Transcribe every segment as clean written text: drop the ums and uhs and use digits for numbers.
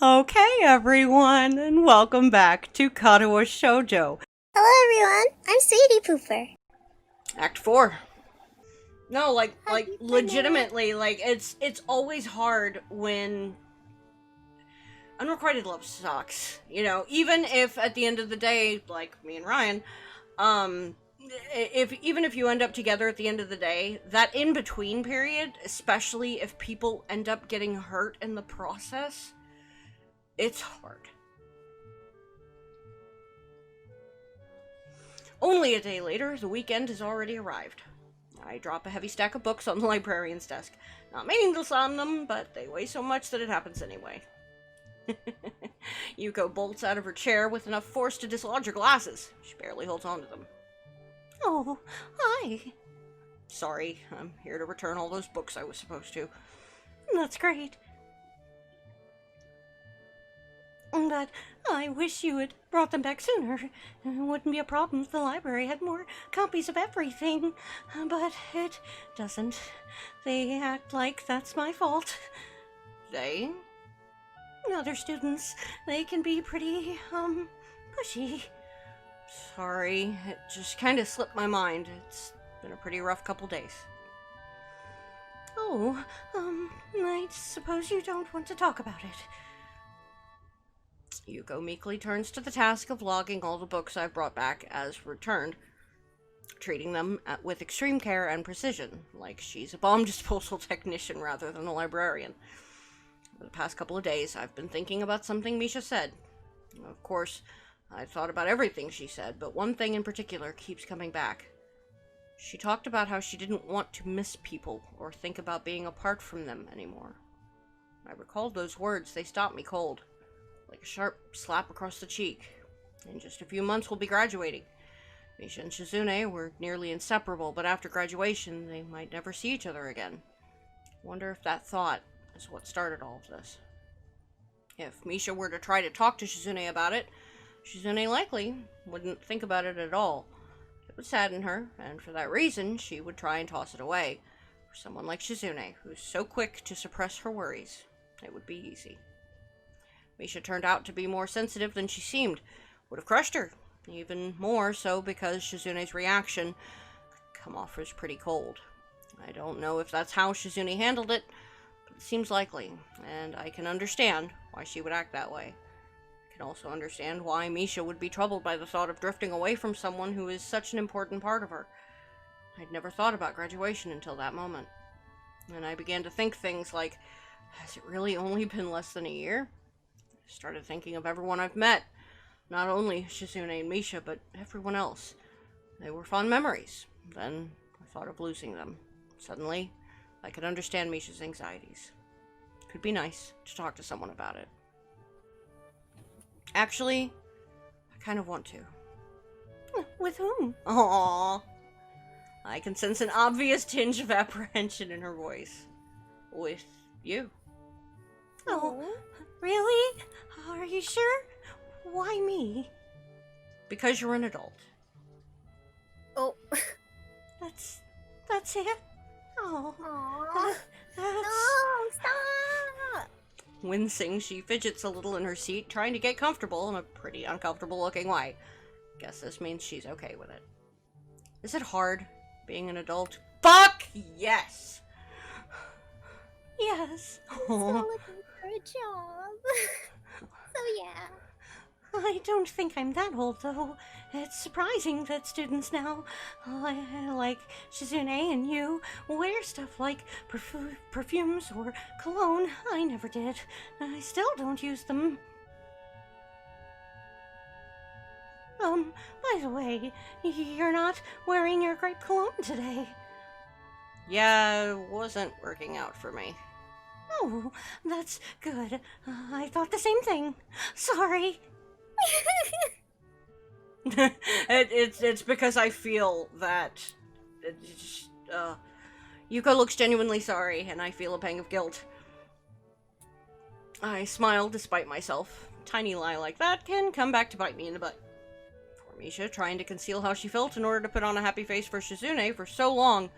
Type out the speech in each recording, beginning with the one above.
Okay, everyone, and welcome back to Katawa Shoujo. Hello everyone, I'm Sweetie Pooper. Act 4. No, Happy legitimately, it's always hard when unrequited love sucks. Even if at the end of the day, like me and Ryan, even if you end up together at the end of the day, that in between period, especially if people end up getting hurt in the process, it's hard. Only a day later, the weekend has already arrived. I drop a heavy stack of books on the librarian's desk. Not meaning to slam them, but they weigh so much that it happens anyway. Yuko bolts out of her chair with enough force to dislodge her glasses. She barely holds on to them. Oh, hi. Sorry, I'm here to return all those books I was supposed to. That's great. But I wish you had brought them back sooner. It wouldn't be a problem if the library had more copies of everything. But it doesn't. They act like that's my fault. They? Other students. They can be pretty, pushy. Sorry, it just kind of slipped my mind. It's been a pretty rough couple days. Oh, I suppose you don't want to talk about it. Yuko meekly turns to the task of logging all the books I've brought back as returned, treating them with extreme care and precision, like she's a bomb disposal technician rather than a librarian. For the past couple of days, I've been thinking about something Misha said. Of course, I thought about everything she said, but one thing in particular keeps coming back. She talked about how she didn't want to miss people or think about being apart from them anymore. I recalled those words. They stopped me cold. Like a sharp slap across the cheek. In just a few months, we'll be graduating. Misha and Shizune were nearly inseparable, but after graduation, they might never see each other again. Wonder if that thought is what started all of this. If Misha were to try to talk to Shizune about it, Shizune likely wouldn't think about it at all. It would sadden her, and for that reason, she would try and toss it away. For someone like Shizune, who's so quick to suppress her worries, it would be easy. Misha turned out to be more sensitive than she seemed. Would have crushed her. Even more so because Shizune's reaction could come off as pretty cold. I don't know if that's how Shizune handled it, but it seems likely, and I can understand why she would act that way. I can also understand why Misha would be troubled by the thought of drifting away from someone who is such an important part of her. I'd never thought about graduation until that moment. And I began to think things like, has it really only been less than a year? I started thinking of everyone I've met. Not only Shizune and Misha, but everyone else. They were fond memories. Then I thought of losing them. Suddenly, I could understand Misha's anxieties. It could be nice to talk to someone about it. Actually, I kind of want to. With whom? Aww. I can sense an obvious tinge of apprehension in her voice. With you. Oh, really? Are you sure? Why me? Because you're an adult. Oh. That's it? Oh. Aww. That's... No, stop! Wincing, she fidgets a little in her seat, trying to get comfortable in a pretty uncomfortable looking way. Guess this means she's okay with it. Is it hard, being an adult? Fuck yes! Yes. I'm still looking for a job. So yeah. I don't think I'm that old, though. It's surprising that students now, like Shizune and you, wear stuff like perfumes or cologne. I never did. I still don't use them. By the way, you're not wearing your grape cologne today. Yeah, it wasn't working out for me. Oh, that's good. I thought the same thing. Sorry. It's because I feel that Yuko looks genuinely sorry, and I feel a pang of guilt. I smile despite myself. Tiny lie like that can come back to bite me in the butt. Poor Misha, trying to conceal how she felt in order to put on a happy face for Shizune for so long,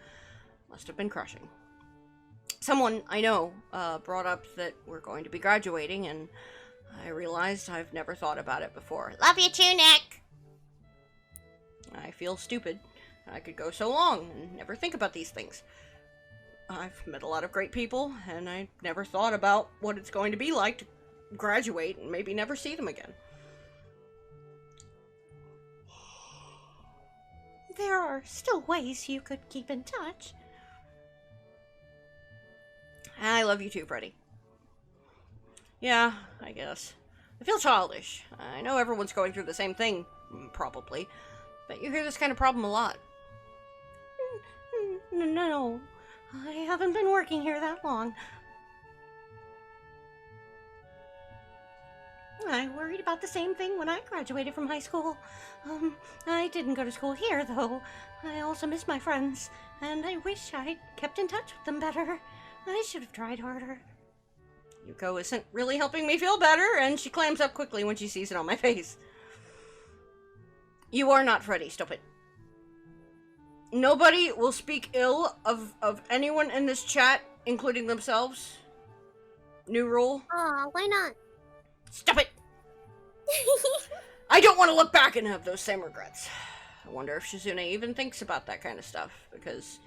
must have been crushing. Someone I know brought up that we're going to be graduating, and I realized I've never thought about it before. Love you too, Nick! I feel stupid. I could go so long and never think about these things. I've met a lot of great people, and I never thought about what it's going to be like to graduate and maybe never see them again. There are still ways you could keep in touch. I love you too, Freddie. Yeah, I guess. I feel childish. I know everyone's going through the same thing, probably, but you hear this kind of problem a lot. No, I haven't been working here that long. I worried about the same thing when I graduated from high school. I didn't go to school here, though. I also miss my friends, and I wish I'd kept in touch with them better. I should have tried harder. Yuko isn't really helping me feel better, and she clams up quickly when she sees it on my face. You are not Freddy, stop it. Nobody will speak ill of anyone in this chat, including themselves. New rule. Aw, why not? Stop it! I don't want to look back and have those same regrets. I wonder if Shizune even thinks about that kind of stuff, because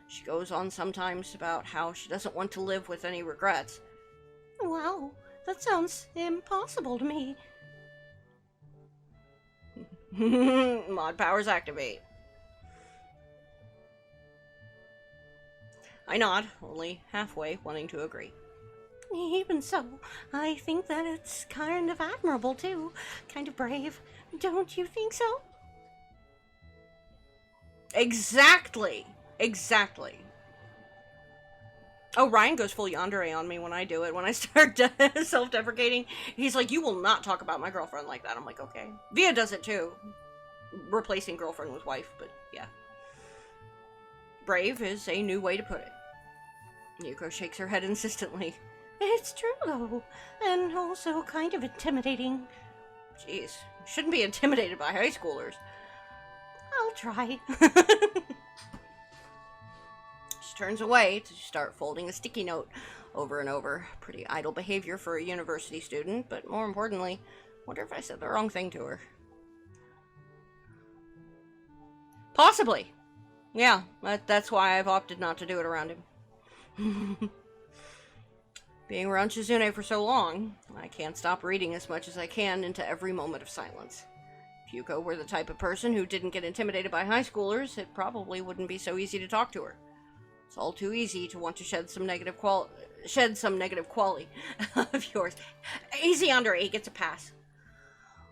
she goes on sometimes about how she doesn't want to live with any regrets. Wow, that sounds impossible to me. Mod powers activate. I nod, only halfway wanting to agree. Even so, I think that it's kind of admirable, too. Kind of brave. Don't you think so? Exactly. Oh, Ryan goes full yandere on me when I do it. When I start self-deprecating, he's like, you will not talk about my girlfriend like that. I'm like, okay. Via does it too. Replacing girlfriend with wife, but yeah. Brave is a new way to put it. Yuko shakes her head insistently. It's true, though. And also kind of intimidating. Jeez, you shouldn't be intimidated by high schoolers. I'll try. She turns away to start folding a sticky note over and over. Pretty idle behavior for a university student, but more importantly, wonder if I said the wrong thing to her. Possibly. Yeah, that's why I've opted not to do it around him. Being around Shizune for so long, I can't stop reading as much as I can into every moment of silence. If Yuko were the type of person who didn't get intimidated by high schoolers, it probably wouldn't be so easy to talk to her. It's all too easy to want to shed some negative quality of yours. Easy under he gets a pass.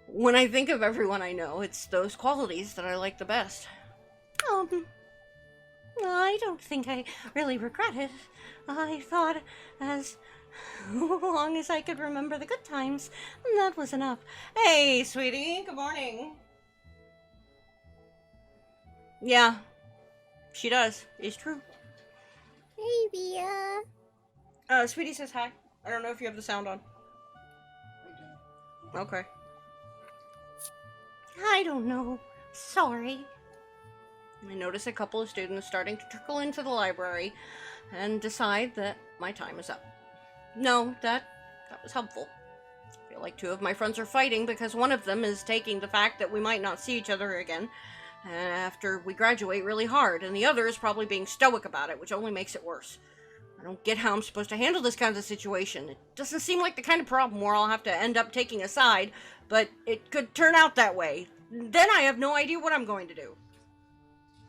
When I think of everyone I know, it's those qualities that I like the best. I don't think I really regret it. I thought as long as I could remember the good times, that was enough. Hey, sweetie, good morning. Yeah, she does. It's true. Hey, Via. Sweetie says hi. I don't know if you have the sound on. Okay. I don't know. Sorry. I notice a couple of students starting to trickle into the library and decide that my time is up. No, that was helpful. I feel like two of my friends are fighting because one of them is taking the fact that we might not see each other again after we graduate really hard, and the other is probably being stoic about it, which only makes it worse. I don't get how I'm supposed to handle this kind of situation. It doesn't seem like the kind of problem where I'll have to end up taking a side, but it could turn out that way. Then I have no idea what I'm going to do.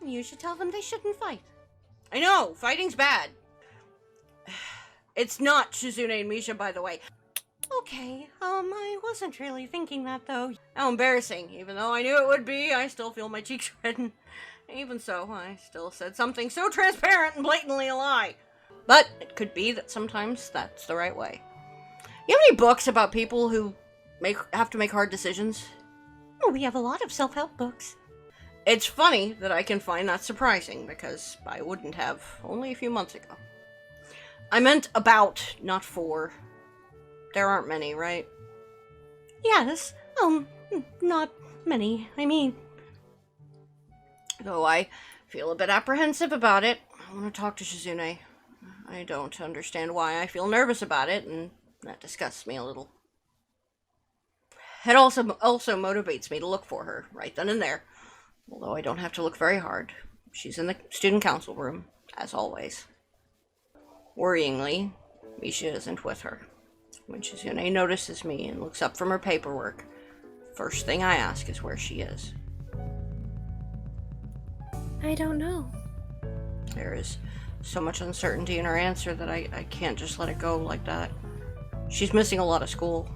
You should tell them they shouldn't fight. I know, fighting's bad. It's not Shizune and Misha, by the way. Okay, I wasn't really thinking that, though. How embarrassing. Even though I knew it would be, I still feel my cheeks redden. Even so, I still said something so transparent and blatantly a lie. But it could be that sometimes that's the right way. You have any books about people who have to make hard decisions? We have a lot of self-help books. It's funny that I can find that surprising, because I wouldn't have only a few months ago. I meant about, not for. There aren't many, right? Yes, not many, I mean. Though I feel a bit apprehensive about it, I want to talk to Shizune. I don't understand why I feel nervous about it, and that disgusts me a little. It also motivates me to look for her right then and there, although I don't have to look very hard. She's in the student council room, as always. Worryingly, Misha isn't with her. When Shizune notices me and looks up from her paperwork, first thing I ask is where she is. I don't know. There is so much uncertainty in her answer that I can't just let it go like that. She's missing a lot of school.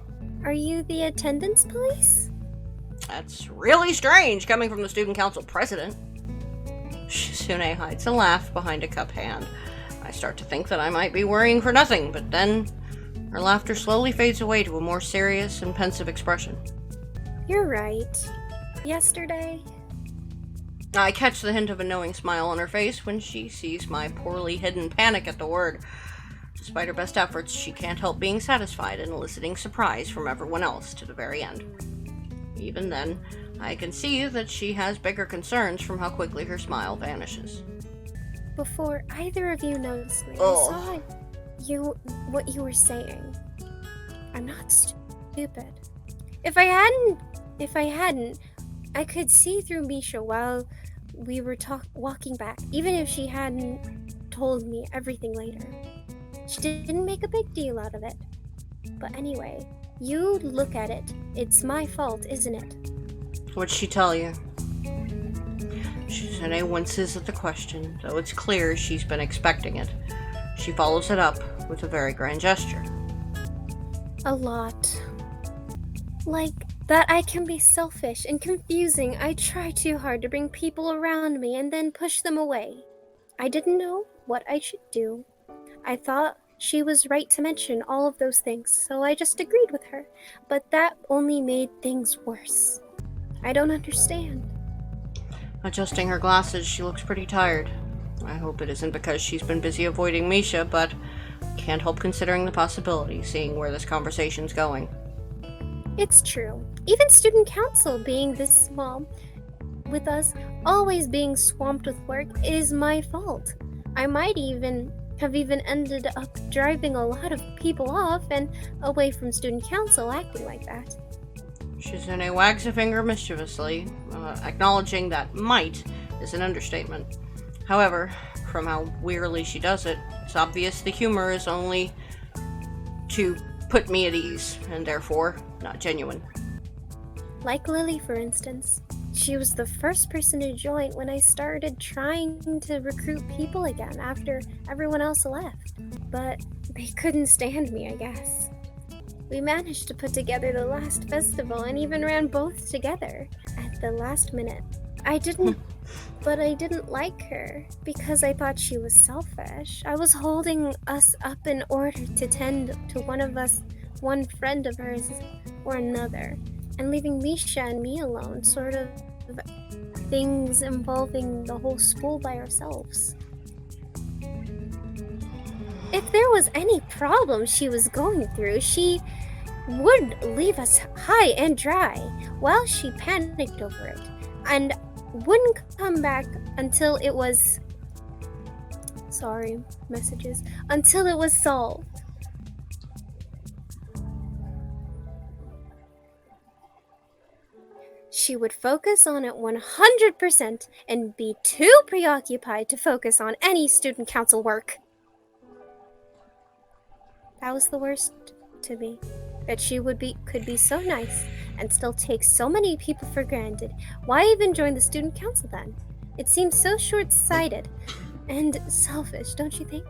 Are you the attendance police? That's really strange coming from the student council president. Shizune hides a laugh behind a cup hand. I start to think that I might be worrying for nothing, but then her laughter slowly fades away to a more serious and pensive expression. You're right. Yesterday... I catch the hint of a knowing smile on her face when she sees my poorly hidden panic at the word. Despite her best efforts, she can't help being satisfied and eliciting surprise from everyone else to the very end. Even then, I can see that she has bigger concerns from how quickly her smile vanishes. Before either of you noticed me, Oh. I saw what you were saying. I'm not stupid. If I hadn't, I could see through Misha while we were walking back, even if she hadn't told me everything later. She didn't make a big deal out of it. But anyway, you look at it. It's my fault, isn't it? What'd she tell you? Shizune winces at the question, though it's clear she's been expecting it. She follows it up with a very grand gesture. A lot. Like that I can be selfish and confusing. I try too hard to bring people around me and then push them away. I didn't know what I should do. I thought she was right to mention all of those things, so I just agreed with her. But that only made things worse. I don't understand. Adjusting her glasses, she looks pretty tired. I hope it isn't because she's been busy avoiding Misha, but can't help considering the possibility, seeing where this conversation's going. It's true. Even student council being this small, with us always being swamped with work, is my fault. I might have ended up driving a lot of people off and away from student council acting like that. Shizune wags a finger mischievously, acknowledging that might is an understatement. However, from how wearily she does it, it's obvious the humor is only to put me at ease, and therefore not genuine. Like Lily, for instance. She was the first person to join when I started trying to recruit people again after everyone else left. But they couldn't stand me, I guess. We managed to put together the last festival and even ran both together at the last minute. I didn't like her because I thought she was selfish. I was holding us up in order to tend to one friend of hers or another, and leaving Misha and me alone, sort of things involving the whole school by ourselves. If there was any problem she was going through, she would leave us high and dry while she panicked over it, and wouldn't come back until it was solved. She would focus on it 100% and be too preoccupied to focus on any student council work. That was the worst to me. That she could be so nice and still take so many people for granted. Why even join the student council then? It seems so short-sighted and selfish, don't you think?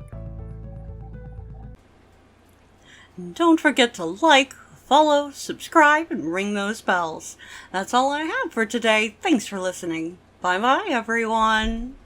Don't forget to like, follow, subscribe, and ring those bells. That's all I have for today. Thanks for listening. Bye-bye, everyone.